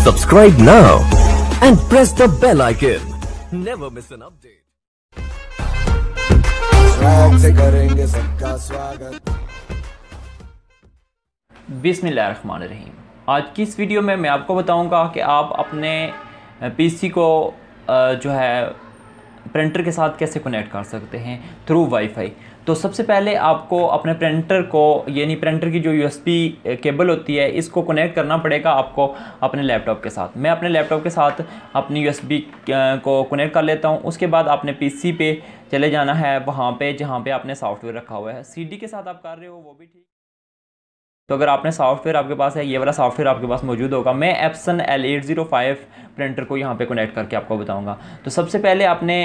Subscribe now and press the bell icon. Never miss an update. Swag से करेंगे सबका स्वागत। बिस्मिल्लाहिर्रहमानिर्रहीम। आज की इस वीडियो में मैं आपको बताऊंगा कि आप अपने पीसी को जो है प्रिंटर के साथ कैसे कनेक्ट कर सकते हैं थ्रू वाईफाई। तो सबसे पहले आपको अपने प्रिंटर को यानी प्रिंटर की जो यूएसबी केबल होती है इसको कनेक्ट करना पड़ेगा आपको अपने लैपटॉप के साथ। मैं अपने लैपटॉप के साथ अपनी यूएसबी को कनेक्ट कर लेता हूं। उसके बाद आपने पीसी पे चले जाना है वहाँ पे जहाँ पे आपने सॉफ्टवेयर रखा हुआ है। सीडी के साथ आप कर रहे हो वो भी ठीक। तो अगर आपने सॉफ्टवेयर आपके पास है, ये वाला सॉफ्टवेयर आपके पास मौजूद होगा। मैं एप्सन L805 प्रिंटर को यहाँ पे कनेक्ट करके आपको बताऊंगा। तो सबसे पहले आपने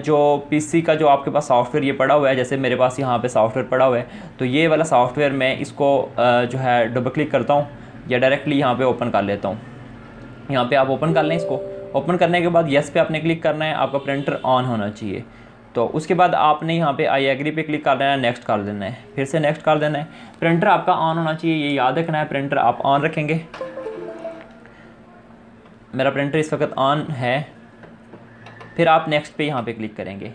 जो पीसी का जो आपके पास सॉफ्टवेयर ये पड़ा हुआ है, जैसे मेरे पास यहाँ पे सॉफ्टवेयर पड़ा हुआ है, तो ये वाला सॉफ्टवेयर मैं इसको जो है डबल क्लिक करता हूँ या डायरेक्टली यहाँ पर ओपन कर लेता हूँ। यहाँ पर आप ओपन कर लें। इसको ओपन करने के बाद येस पे आपने क्लिक करना है। आपका प्रिंटर ऑन होना चाहिए। तो उसके बाद आपने यहाँ पे आई एग्री पे क्लिक कर देना है, नेक्स्ट कर देना है, फिर से नेक्स्ट कर देना है। प्रिंटर आपका ऑन होना चाहिए, ये याद रखना है। प्रिंटर आप ऑन रखेंगे। मेरा प्रिंटर इस वक्त ऑन है। फिर आप नेक्स्ट पे यहाँ पे क्लिक करेंगे।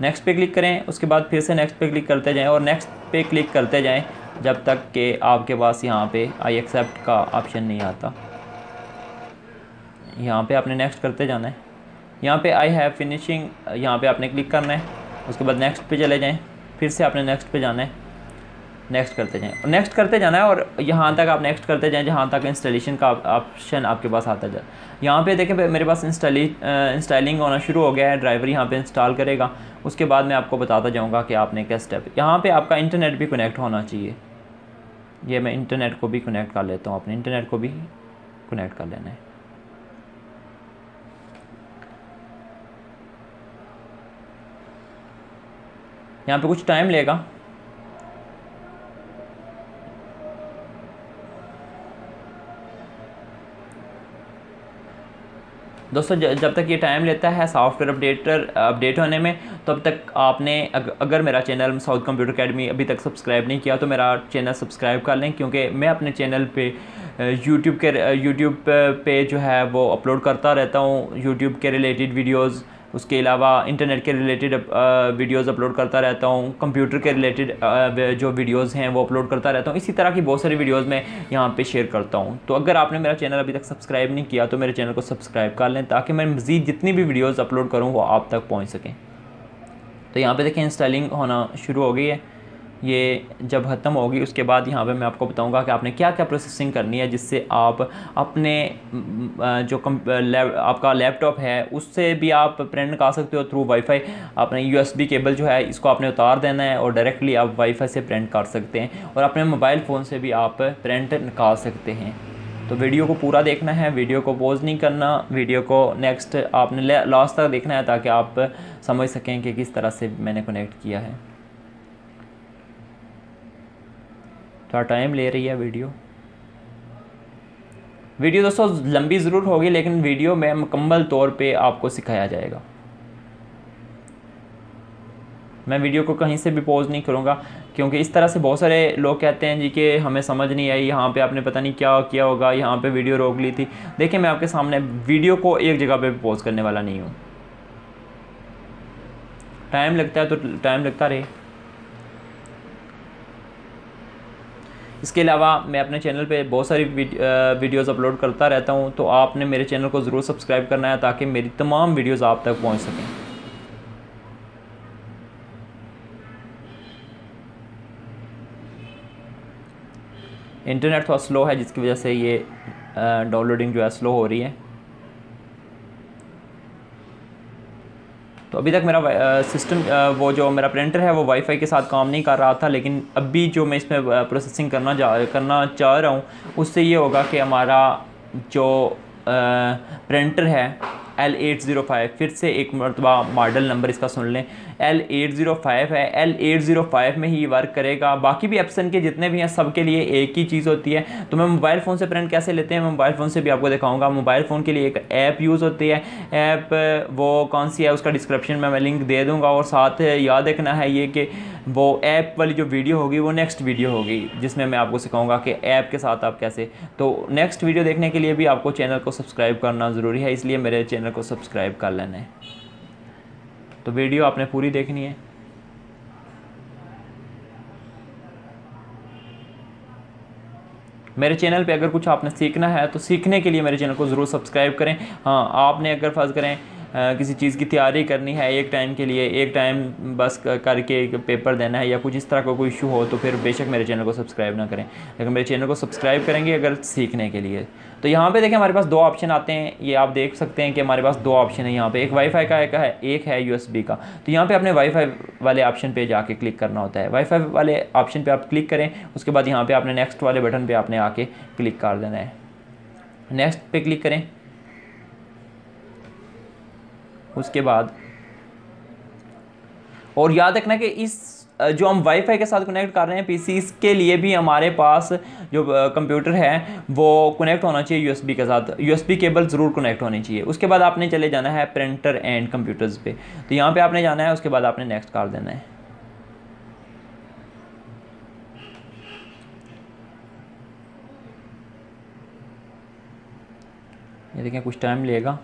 नेक्स्ट पे क्लिक करें, उसके बाद फिर से नेक्स्ट पे क्लिक करते जाएं और नेक्स्ट पे क्लिक करते जाएं जब तक कि आपके पास यहाँ पे आई एक्सेप्ट का ऑप्शन नहीं आता। यहाँ पे आपने नेक्स्ट करते जाना है। यहाँ पे आई हैव फिनिशिंग यहाँ पे आपने क्लिक करना है। उसके बाद नेक्स्ट पे चले जाएं, फिर से आपने नेक्स्ट पे जाना है, नेक्स्ट करते जाएं और नेक्स्ट करते जाना है और यहाँ तक आप नेक्स्ट करते जाएं जहाँ तक इंस्टॉलेशन का ऑप्शन आपके पास आता जाए। यहाँ पे देखें मेरे पास इंस्टॉलिंग होना शुरू हो गया है। ड्राइवर यहाँ पे इंस्टॉल करेगा। उसके बाद मैं आपको बताता जाऊँगा कि आपने क्या स्टेप। यहाँ पर आपका इंटरनेट भी कनेक्ट होना चाहिए। ये मैं इंटरनेट को भी कनेक्ट कर लेता हूँ। अपने इंटरनेट को भी कनेक्ट कर लेना है। यहाँ पे कुछ टाइम लेगा। दोस्तों जब तक ये टाइम लेता है सॉफ्टवेयर अपडेट होने में, तब तक आपने अगर मेरा चैनल साउथ कंप्यूटर अकेडमी अभी तक सब्सक्राइब नहीं किया तो मेरा चैनल सब्सक्राइब कर लें, क्योंकि मैं अपने चैनल पे यूट्यूब पे जो है वो अपलोड करता रहता हूँ। यूट्यूब के रिलेटेड वीडियोज़, उसके अलावा इंटरनेट के रिलेटेड वीडियोस अपलोड करता रहता हूँ। कंप्यूटर के रिलेटेड जो वीडियोस हैं वो अपलोड करता रहता हूँ। इसी तरह की बहुत सारी वीडियोस मैं यहाँ पे शेयर करता हूँ। तो अगर आपने मेरा चैनल अभी तक सब्सक्राइब नहीं किया तो मेरे चैनल को सब्सक्राइब कर लें, ताकि मैं मज़ीद जितनी भी वीडियोस अपलोड करूँ वो आप तक पहुँच सकें। तो यहाँ पर देखें इंस्टॉलिंग होना शुरू हो गई है। ये जब ख़त्म होगी उसके बाद यहाँ पे मैं आपको बताऊंगा कि आपने क्या क्या प्रोसेसिंग करनी है, जिससे आप अपने जो आपका लैपटॉप है उससे भी आप प्रिंट निकाल सकते हो थ्रू वाईफाई। अपने यूएसबी केबल जो है इसको आपने उतार देना है और डायरेक्टली आप वाईफाई से प्रिंट कर सकते हैं और अपने मोबाइल फ़ोन से भी आप प्रिंट निकाल सकते हैं। तो वीडियो को पूरा देखना है, वीडियो को पॉज नहीं करना। वीडियो को नेक्स्ट आपने लास्ट तक देखना है ताकि आप समझ सकें कि किस तरह से मैंने कनेक्ट किया है। थोड़ा टाइम ले रही है वीडियो दोस्तों लंबी ज़रूर होगी, लेकिन वीडियो में मुकम्मल तौर पे आपको सिखाया जाएगा। मैं वीडियो को कहीं से भी पॉज नहीं करूँगा, क्योंकि इस तरह से बहुत सारे लोग कहते हैं जी कि हमें समझ नहीं आई, यहाँ पे आपने पता नहीं क्या किया होगा, यहाँ पे वीडियो रोक ली थी। देखिए मैं आपके सामने वीडियो को एक जगह पे पॉज करने वाला नहीं हूँ। टाइम लगता है तो टाइम लगता रहे। इसके अलावा मैं अपने चैनल पे बहुत सारी वीडियोस अपलोड करता रहता हूं, तो आपने मेरे चैनल को ज़रूर सब्सक्राइब करना है ताकि मेरी तमाम वीडियोस आप तक पहुंच सकें। इंटरनेट थोड़ा स्लो है जिसकी वजह से ये डाउनलोडिंग जो है स्लो हो रही है। तो अभी तक मेरा सिस्टम वो जो मेरा प्रिंटर है वो वाईफाई के साथ काम नहीं कर रहा था, लेकिन अभी जो मैं इसमें प्रोसेसिंग करना चाह रहा हूँ उससे ये होगा कि हमारा जो प्रिंटर है L805, फिर से एक मरतबा मॉडल नंबर इसका सुन लें, L805 है, L805 में ही वर्क करेगा। बाकी भी एप्सन के जितने भी हैं सब के लिए एक ही चीज़ होती है। तो मैं मोबाइल फ़ोन से प्रिंट कैसे लेते हैं, मैं मोबाइल फ़ोन से भी आपको दिखाऊंगा। मोबाइल फ़ोन के लिए एक ऐप यूज़ होती है, ऐप वो कौन सी है उसका डिस्क्रिप्शन में मैं लिंक दे दूँगा। और साथ याद रखना है ये कि वो ऐप वाली जो वीडियो होगी वो नेक्स्ट वीडियो होगी जिसमें मैं आपको सिखाऊंगा कि ऐप के साथ आप कैसे। तो नेक्स्ट वीडियो देखने के लिए भी आपको चैनल को सब्सक्राइब करना ज़रूरी है, इसलिए मेरे चैनल को सब्सक्राइब कर लेना है। तो वीडियो आपने पूरी देखनी है। मेरे चैनल पे अगर कुछ आपने सीखना है तो सीखने के लिए मेरे चैनल को ज़रूर सब्सक्राइब करें। हाँ, आपने अगर फर्ज़ करें किसी चीज़ की तैयारी करनी है एक टाइम के लिए, एक टाइम बस करके पेपर देना है या कुछ इस तरह का कोई इशू हो, तो फिर बेशक मेरे चैनल को सब्सक्राइब ना करें, लेकिन मेरे चैनल को सब्सक्राइब करेंगे अगर सीखने के लिए। तो यहाँ पे देखें हमारे पास दो ऑप्शन आते हैं, ये आप देख सकते हैं कि हमारे पास दो ऑप्शन है यहाँ पे, एक वाईफाई का एक है USB का। तो यहाँ पे आपने वाईफाई वाले ऑप्शन पे जाके क्लिक करना होता है। वाईफाई वाले ऑप्शन पे आप क्लिक करें, उसके बाद यहाँ पे आपने नेक्स्ट वाले बटन पे आपने आके क्लिक कर देना है। नेक्स्ट पे क्लिक करें, उसके बाद और याद रखना कि इस जो हम वाईफाई के साथ कनेक्ट कर रहे हैं पीसी, इसके लिए भी हमारे पास जो कंप्यूटर है वो कनेक्ट होना चाहिए यूएसबी के साथ, यूएसबी केबल ज़रूर कनेक्ट होनी चाहिए। उसके बाद आपने चले जाना है प्रिंटर एंड कंप्यूटर्स पे, तो यहाँ पे आपने जाना है, उसके बाद आपने नेक्स्ट कर देना है। ये देखें कुछ टाइम लेगा।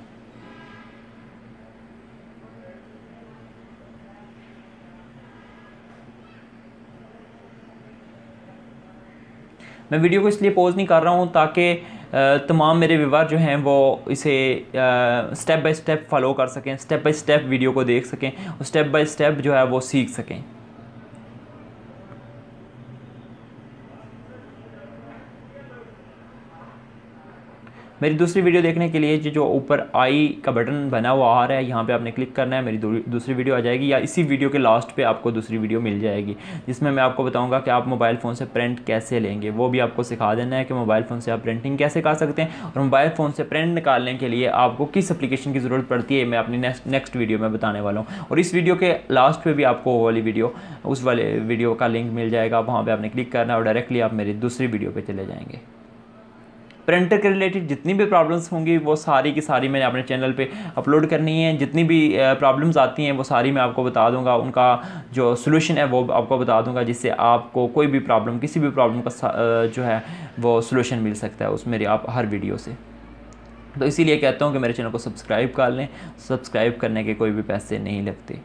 मैं वीडियो को इसलिए पॉज नहीं कर रहा हूँ ताकि तमाम मेरे व्यूअर जो हैं वो इसे स्टेप बाय स्टेप फॉलो कर सकें, स्टेप बाय स्टेप वीडियो को देख सकें और स्टेप बाय स्टेप जो है वो सीख सकें। मेरी दूसरी वीडियो देखने के लिए जो ऊपर आई का बटन बना हुआ आ रहा है, यहाँ पे आपने क्लिक करना है, मेरी दूसरी वीडियो आ जाएगी, या इसी वीडियो के लास्ट पे आपको दूसरी वीडियो मिल जाएगी जिसमें मैं आपको बताऊंगा कि आप मोबाइल फ़ोन से प्रिंट कैसे लेंगे। वो भी आपको सिखा देना है कि मोबाइल फ़ोन से आप प्रिंटिंग कैसे कर सकते हैं, और मोबाइल फ़ोन से प्रिंट निकालने के लिए आपको किस एप्लीकेशन की ज़रूरत पड़ती है, मैं अपनी नेक्स्ट वीडियो में बताने वाला हूँ। और इस वीडियो के लास्ट पर भी आपको वो वाली वीडियो, उस वाले वीडियो का लिंक मिल जाएगा, वहाँ पर आपने क्लिक करना है और डायरेक्टली आप मेरी दूसरी वीडियो पर चले जाएंगे। प्रिंटर के रिलेटेड जितनी भी प्रॉब्लम्स होंगी वो सारी की सारी मैंने अपने चैनल पे अपलोड करनी है। जितनी भी प्रॉब्लम्स आती हैं वो सारी मैं आपको बता दूंगा, उनका जो सलूशन है वो आपको बता दूंगा, जिससे आपको कोई भी प्रॉब्लम, किसी भी प्रॉब्लम का जो है वो सलूशन मिल सकता है उस मेरी आप हर वीडियो से। तो इसीलिए कहता हूँ कि मेरे चैनल को सब्सक्राइब कर लें, सब्सक्राइब करने के कोई भी पैसे नहीं लगते।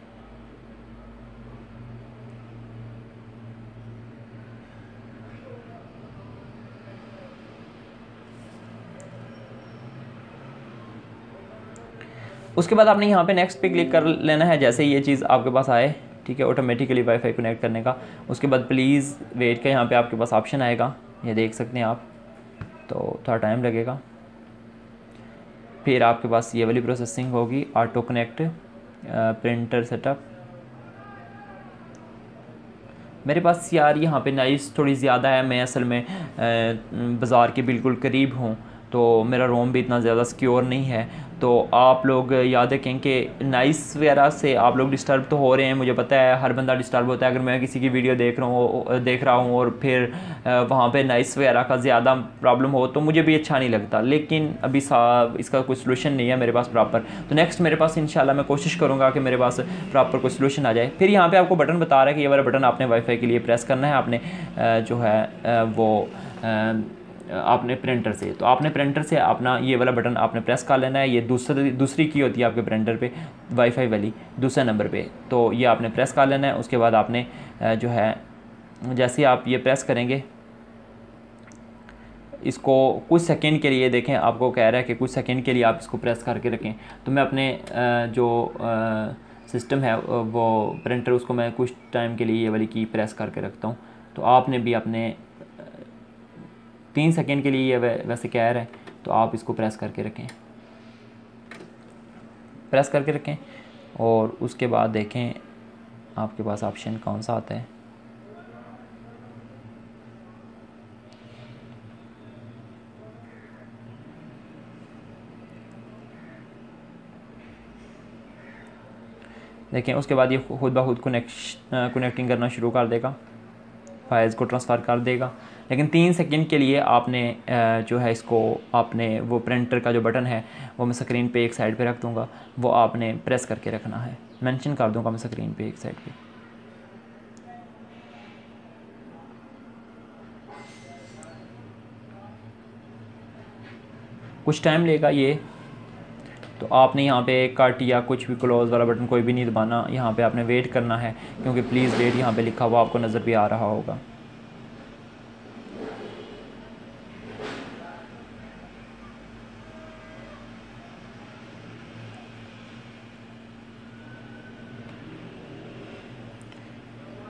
उसके बाद आपने यहाँ पे नेक्स्ट पे क्लिक कर लेना है जैसे ये चीज़ आपके पास आए, ठीक है, ऑटोमेटिकली वाईफाई कनेक्ट करने का। उसके बाद प्लीज़ वेट का यहाँ पे आपके पास ऑप्शन आएगा, ये देख सकते हैं आप, तो थोड़ा टाइम लगेगा। फिर आपके पास ये वाली प्रोसेसिंग होगी, ऑटो कनेक्ट प्रिंटर सेटअप। मेरे पास यार यहाँ पे नाइस थोड़ी ज़्यादा है, मैं असल में बाज़ार के बिल्कुल करीब हूँ, तो मेरा रोम भी इतना ज़्यादा सिक्योर नहीं है। तो आप लोग याद रखें कि नाइस वगैरह से आप लोग डिस्टर्ब तो हो रहे हैं, मुझे पता है हर बंदा डिस्टर्ब होता है। अगर मैं किसी की वीडियो देख रहा हूँ और फिर वहाँ पे नाइस वगैरह का ज़्यादा प्रॉब्लम हो तो मुझे भी अच्छा नहीं लगता, लेकिन अभी इसका कोई सलूशन नहीं है मेरे पास प्रॉपर। तो नेक्स्ट मेरे पास इंशाल्लाह मैं कोशिश करूँगा कि मेरे पास प्रॉपर कोई सलूशन आ जाए। फिर यहाँ पर आपको बटन बता रहा है कि ये वाला बटन आपने वाईफाई के लिए प्रेस करना है, आपने जो है वो आपने प्रिंटर से, तो आपने प्रिंटर से अपना ये वाला बटन आपने प्रेस कर लेना है। ये दूसरी की होती है आपके प्रिंटर पे, वाईफाई वाली दूसरे नंबर पे, तो ये आपने प्रेस कर लेना है। उसके बाद आपने जो है जैसे आप ये प्रेस करेंगे, इसको कुछ सेकंड के लिए देखें, आपको कह रहा है कि कुछ सेकंड के लिए आप इसको प्रेस करके रखें। तो मैं अपने जो सिस्टम है वो प्रिंटर, उसको मैं कुछ टाइम के लिए ये वाली की प्रेस करके रखता हूँ। तो आपने भी अपने 3 सेकंड के लिए ये वैसे कह रहा है, तो आप इसको प्रेस करके रखें और उसके बाद देखें आपके पास ऑप्शन कौन सा आता है। देखें। उसके बाद ये खुद ब खुद कनेक्टिंग करना शुरू कर देगा, फाइल्स को ट्रांसफ़र कर देगा। लेकिन 3 सेकंड के लिए आपने जो है इसको आपने वो प्रिंटर का जो बटन है वो मैं स्क्रीन पे एक साइड पे रख दूँगा, वो आपने प्रेस करके रखना है, मेंशन कर दूँगा मैं स्क्रीन पे एक साइड पे। कुछ टाइम लेगा ये, तो आपने यहाँ पे कट या कुछ भी क्लोज़ वाला बटन कोई भी नहीं दबाना, यहाँ पे आपने वेट करना है, क्योंकि प्लीज़ वेट यहाँ पे लिखा हुआ आपको नज़र भी आ रहा होगा।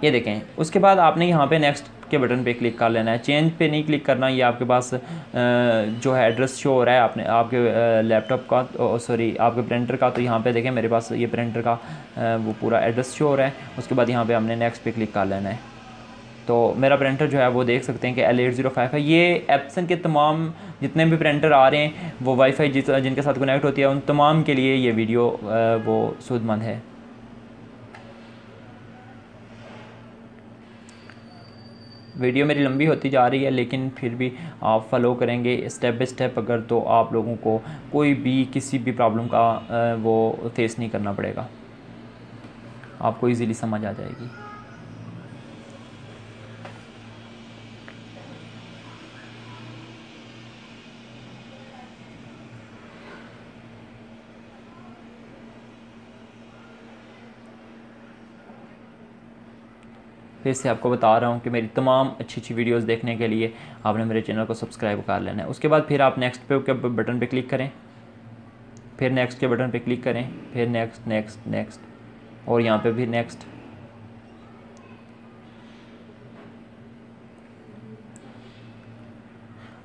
ये देखें। उसके बाद आपने यहाँ पे नेक्स्ट के बटन पे क्लिक कर लेना है, चेंज पे नहीं क्लिक करना। ये आपके पास जो है एड्रेस शो हो रहा है आपने आपके लैपटॉप का, सॉरी आपके प्रिंटर का। तो यहाँ पे देखें मेरे पास ये प्रिंटर का वो पूरा एड्रेस शो हो रहा है। उसके बाद यहाँ पे हमने नेक्स्ट पे क्लिक कर लेना है। तो मेरा प्रिंटर जो है वो देख सकते हैं कि L805 है। ये एप्सन के तमाम जितने भी प्रिंटर आ रहे हैं वो वाईफाई जिनके साथ कनेक्ट होती है उन तमाम के लिए ये वीडियो वो सूदमंद है। वीडियो मेरी लंबी होती जा रही है, लेकिन फिर भी आप फॉलो करेंगे स्टेप बाय स्टेप अगर, तो आप लोगों को कोई भी किसी भी प्रॉब्लम का वो फेस नहीं करना पड़ेगा, आपको इजीली समझ आ जाएगी। फिर से आपको बता रहा हूँ कि मेरी तमाम अच्छी अच्छी वीडियोस देखने के लिए आपने मेरे चैनल को सब्सक्राइब कर लेना है। उसके बाद फिर आप नेक्स्ट पे बटन पे क्लिक करें, फिर नेक्स्ट के बटन पे क्लिक करें, फिर नेक्स्ट नेक्स्ट नेक्स्ट, और यहाँ पे भी नेक्स्ट।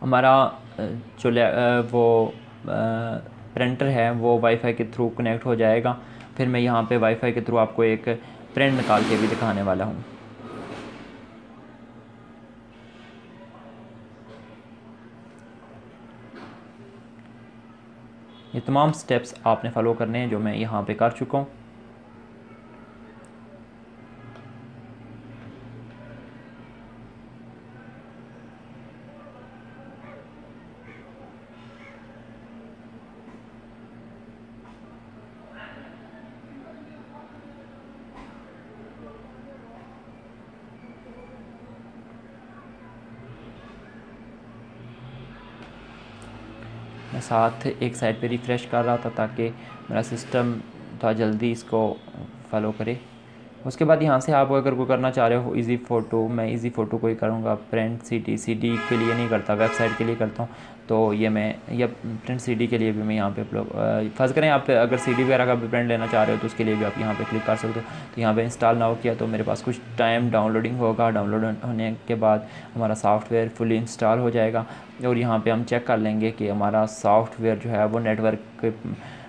हमारा जो वो प्रिंटर है वो वाईफाई के थ्रू कनेक्ट हो जाएगा। फिर मैं यहाँ पे वाईफाई के थ्रू आपको एक प्रिंट निकाल के भी दिखाने वाला हूँ। ये तमाम स्टेप्स आपने फॉलो करने हैं जो मैं यहाँ पे कर चुका हूँ। मैं साथ एक साइड पे रिफ़्रेश कर रहा था ताकि मेरा सिस्टम थोड़ा जल्दी इसको फॉलो करे। उसके बाद यहाँ से आप अगर कोई करना चाह रहे हो इजी फ़ोटो, मैं इजी फ़ोटो को ही करूँगा। प्रिंट सीडी के लिए नहीं करता, वेबसाइट के लिए करता हूँ। तो ये मैं या प्रिंट सीडी के लिए भी मैं यहाँ पे फर्ज करें आप अगर सीडी वगैरह का भी प्रिंट लेना चाह रहे हो तो उसके लिए भी आप यहाँ पे क्लिक कर सकते हो। तो यहाँ पे इंस्टॉल नाउ किया तो मेरे पास कुछ टाइम डाउनलोडिंग होगा। डाउनलोड होने के बाद हमारा सॉफ्टवेयर फुली इंस्टॉल हो जाएगा और यहाँ पे हम चेक कर लेंगे कि हमारा सॉफ्टवेयर जो है वो नेटवर्क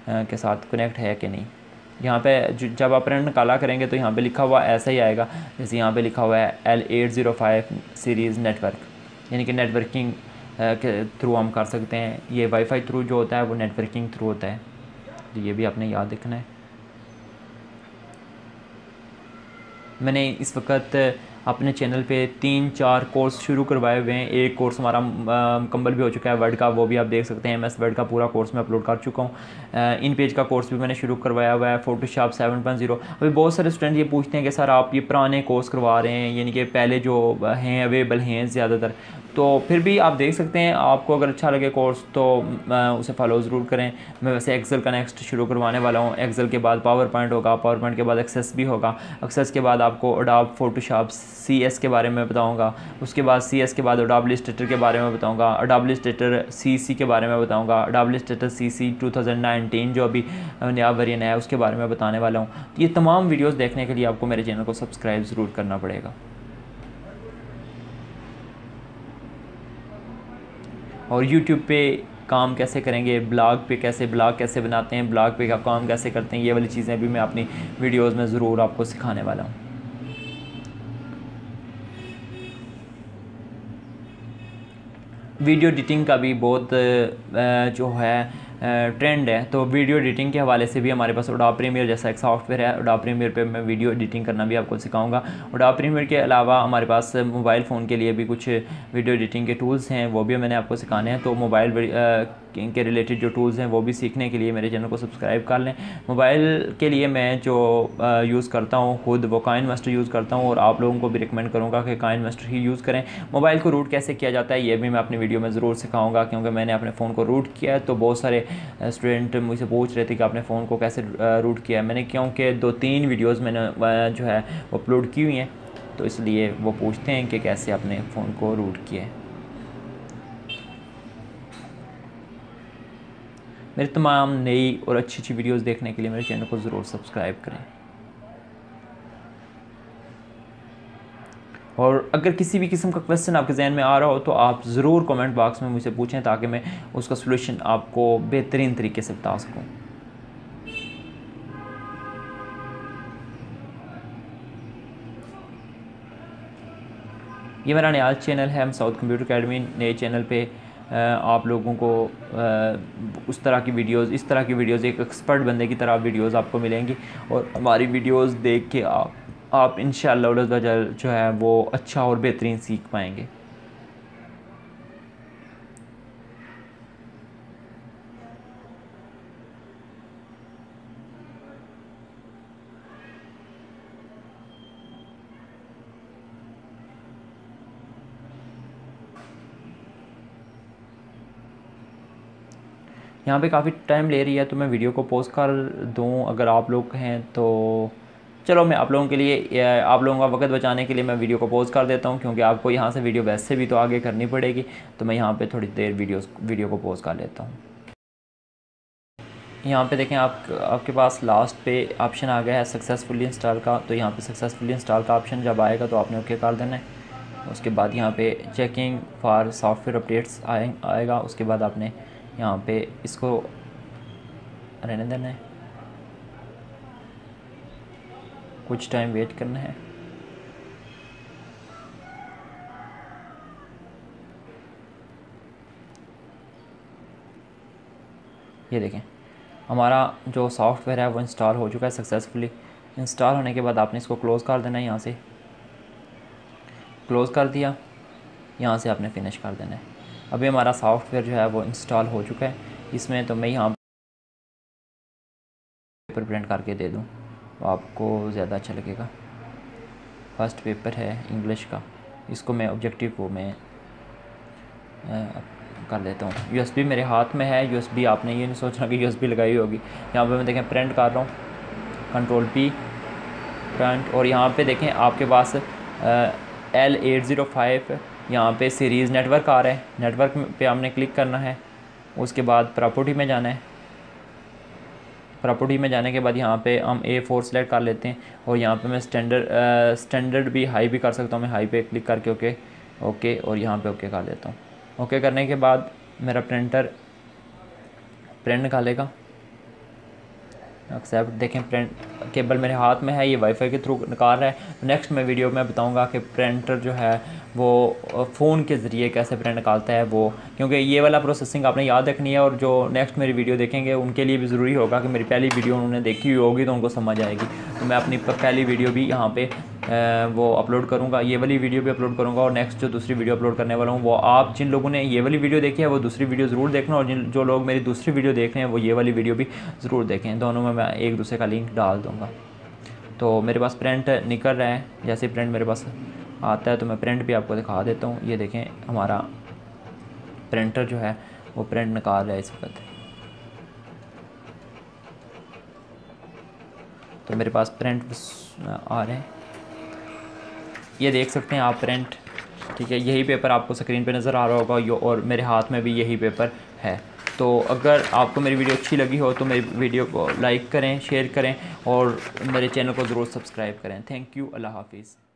के साथ कनेक्ट है कि नहीं। यहाँ पे जब आप प्रिंट निकाला करेंगे तो यहाँ पे लिखा हुआ ऐसा ही आएगा जैसे यहाँ पे लिखा हुआ है L805 सीरीज़ नेटवर्क, यानी कि नेटवर्किंग के थ्रू हम कर सकते हैं। ये वाईफाई थ्रू जो होता है वो नेटवर्किंग थ्रू होता है, तो ये भी आपने याद रखना है। मैंने इस वक्त अपने चैनल पे 3-4 कोर्स शुरू करवाए हुए हैं। एक कोर्स हमारा मुकम्मल भी हो चुका है वर्ड का, वो भी आप देख सकते हैं। MS वर्ड का पूरा कोर्स मैं अपलोड कर चुका हूँ। इन पेज का कोर्स भी मैंने शुरू करवाया हुआ है। फोटोशॉप 7.0। अभी बहुत सारे स्टूडेंट ये पूछते हैं कि सर आप ये पुराने कोर्स करवा रहे हैं, यानी कि पहले जो हैं अवेलेबल हैं ज़्यादातर, तो फिर भी आप देख सकते हैं। आपको अगर अच्छा लगे कोर्स तो उसे फॉलो ज़रूर करें। मैं वैसे एक्सेल का नेक्स्ट शुरू करवाने वाला हूँ। एक्सेल के बाद पावर पॉइंट होगा, पावर पॉइंट के बाद एक्सेस भी होगा। एक्सेस के बाद आपको अडोब फोटोशॉप CS के बारे में बताऊंगा। उसके बाद CS के बाद अडोब इलस्ट्रेटर के बारे में बताऊंगा। अडोब इलस्ट्रेटर CC के बारे में बताऊंगा। अडोब इलस्ट्रेटर CC 2019 जो अभी नया वेरिएंट है उसके बारे में बताने वाला हूँ। ये तमाम वीडियोस देखने के लिए आपको मेरे चैनल को सब्सक्राइब ज़रूर करना पड़ेगा। और YouTube पे काम कैसे करेंगे, ब्लॉग कैसे बनाते हैं, ब्लॉग पे का काम कैसे करते हैं, ये वाली चीज़ें भी मैं अपनी वीडियोस में ज़रूर आपको सिखाने वाला हूँ। वीडियो एडिटिंग का भी बहुत जो है ट्रेंड है, तो वीडियो एडिटिंग के हवाले से भी हमारे पास अडोब प्रीमियर जैसा एक सॉफ्टवेयर है। अडोब प्रीमियर पे मैं वीडियो एडिटिंग करना भी आपको सिखाऊंगा। अडोब प्रीमियर के अलावा हमारे पास मोबाइल फ़ोन के लिए भी कुछ वीडियो एडिटिंग के टूल्स हैं, वो भी मैंने आपको सिखाने हैं। तो मोबाइल के रिलेटेड जो टूल्स हैं वो भी सीखने के लिए मेरे चैनल को सब्सक्राइब कर लें। मोबाइल के लिए मैं जो यूज़ करता हूँ खुद वो काइनमास्टर यूज़ करता हूँ, और आप लोगों को भी रिकमेंड करूँगा कि काइनमास्टर ही यूज़ करें। मोबाइल को रूट कैसे किया जाता है ये भी मैं अपनी वीडियो में ज़रूर सिखाऊंगा, क्योंकि मैंने अपने फ़ोन को रूट किया है। तो बहुत सारे स्टूडेंट मुझसे पूछ रहे थे कि आपने फ़ोन को कैसे रूट किया है। मैंने क्योंकि 2-3 वीडियोज़ मैंने जो है वो अपलोड की हुई हैं, तो इसलिए वो पूछते हैं कि कैसे आपने फ़ोन को रूट किया है। मेरी तमाम नई और अच्छी वीडियोस देखने के लिए मेरे चैनल को ज़रूर सब्सक्राइब करें। और अगर किसी भी किस्म का क्वेश्चन आपके जहन में आ रहा हो तो आप ज़रूर कमेंट बॉक्स में मुझसे पूछें, ताकि मैं उसका सलूशन आपको बेहतरीन तरीके से बता सकूं। ये मेरा नया चैनल है साउथ कंप्यूटर अकेडमी। नए चैनल पे आप लोगों को उस तरह की वीडियोस, इस तरह की वीडियोस, एक एक्सपर्ट बंदे की तरह वीडियोस आपको मिलेंगी, और हमारी वीडियोस देख के आप इंशाअल्लाह जो है वो अच्छा और बेहतरीन सीख पाएंगे। यहाँ पे काफ़ी टाइम ले रही है, तो मैं वीडियो को पॉज कर दूँ अगर आप लोग हैं तो। चलो मैं आप लोगों के लिए, आप लोगों का वक्त बचाने के लिए मैं वीडियो को पॉज कर देता हूँ, क्योंकि आपको यहाँ से वीडियो वैसे भी तो आगे करनी पड़ेगी। तो मैं यहाँ पे थोड़ी देर वीडियो को पॉज कर लेता हूँ। यहाँ पे देखें आपके पास लास्ट पे ऑप्शन आ गया है सक्सेसफुली इंस्टॉल का। तो यहाँ पे सक्सेसफुली इंस्टॉल का ऑप्शन जब आएगा तो आपने ओके कर देना है। उसके बाद यहाँ पे चेकिंग फॉर सॉफ्टवेयर अपडेट्स आएगा। उसके बाद आपने यहाँ पे इसको रहने देना है, कुछ टाइम वेट करना है। ये देखें हमारा जो सॉफ्टवेयर है वो इंस्टॉल हो चुका है सक्सेसफुली। इंस्टॉल होने के बाद आपने इसको क्लोज़ कर देना है। यहाँ से क्लोज़ कर दिया, यहाँ से आपने फिनिश कर देना है। अभी हमारा सॉफ्टवेयर जो है वो इंस्टॉल हो चुका है। इसमें तो मैं यहाँ पेपर प्रिंट करके दे दूँ तो आपको ज़्यादा अच्छा लगेगा। फर्स्ट पेपर है इंग्लिश का, इसको मैं ऑब्जेक्टिव को मैं कर देता हूँ। यूएसबी मेरे हाथ में है। यूएसबी आपने ये नहीं सोचना कि यूएसबी लगाई होगी। यहाँ पे मैं देखें प्रिंट कर रहा हूँ, Ctrl+P प्रिंट। और यहाँ पे देखें आपके पास L805 यहाँ पे सीरीज़ नेटवर्क आ रहा है। नेटवर्क पे हमने क्लिक करना है। उसके बाद प्रॉपर्टी में जाना है। प्रॉपर्टी में जाने के बाद यहाँ पे हम A4 सेलेक्ट कर लेते हैं, और यहाँ पे मैं स्टैंडर्ड भी हाई भी कर सकता हूँ। मैं हाई पे क्लिक करके ओके और यहाँ पे ओके कर देता हूँ। ओके करने के बाद मेरा प्रिंटर प्रिंट निकालेगा। एक्सेप्ट देखें प्रिंट केबल मेरे हाथ में है, ये वाईफाई के थ्रू निकाल रहा है। नेक्स्ट मैं वीडियो में बताऊंगा कि प्रिंटर जो है वो फ़ोन के ज़रिए कैसे प्रिंट निकालता है वो, क्योंकि ये वाला प्रोसेसिंग आपने याद रखनी है। और जो नेक्स्ट मेरी वीडियो देखेंगे उनके लिए भी ज़रूरी होगा कि मेरी पहली वीडियो उन्होंने देखी हुई होगी तो उनको समझ आएगी। तो मैं अपनी पहली वीडियो भी यहाँ पे वो अपलोड करूँगा, ये वाली वीडियो भी अपलोड करूँगा। और नेक्स्ट जो दूसरी वीडियो अपलोड करने वाला हूँ वो आप जिन लोगों ने ये वाली वीडियो देखी है वो दूसरी वीडियो ज़रूर देखना, और जो लोग मेरी दूसरी वीडियो देख रहे हैं वो ये वाली वीडियो भी ज़रूर देखें। दोनों में मैं एक दूसरे का लिंक डाल दूँगा। तो मेरे पास प्रिंट निकल रहा है। जैसे प्रिंट मेरे पास आता है तो मैं प्रिंट भी आपको दिखा देता हूँ। ये देखें हमारा प्रिंटर जो है वो प्रिंट निकाल रहा है इस वक्त। तो मेरे पास प्रिंट आ रहे हैं, ये देख सकते हैं आप प्रिंट। ठीक है, यही पेपर आपको स्क्रीन पे नज़र आ रहा होगा, और मेरे हाथ में भी यही पेपर है। तो अगर आपको मेरी वीडियो अच्छी लगी हो तो मेरी वीडियो को लाइक करें, शेयर करें और मेरे चैनल को ज़रूर सब्सक्राइब करें। थैंक यू, अल्लाह हाफिज़।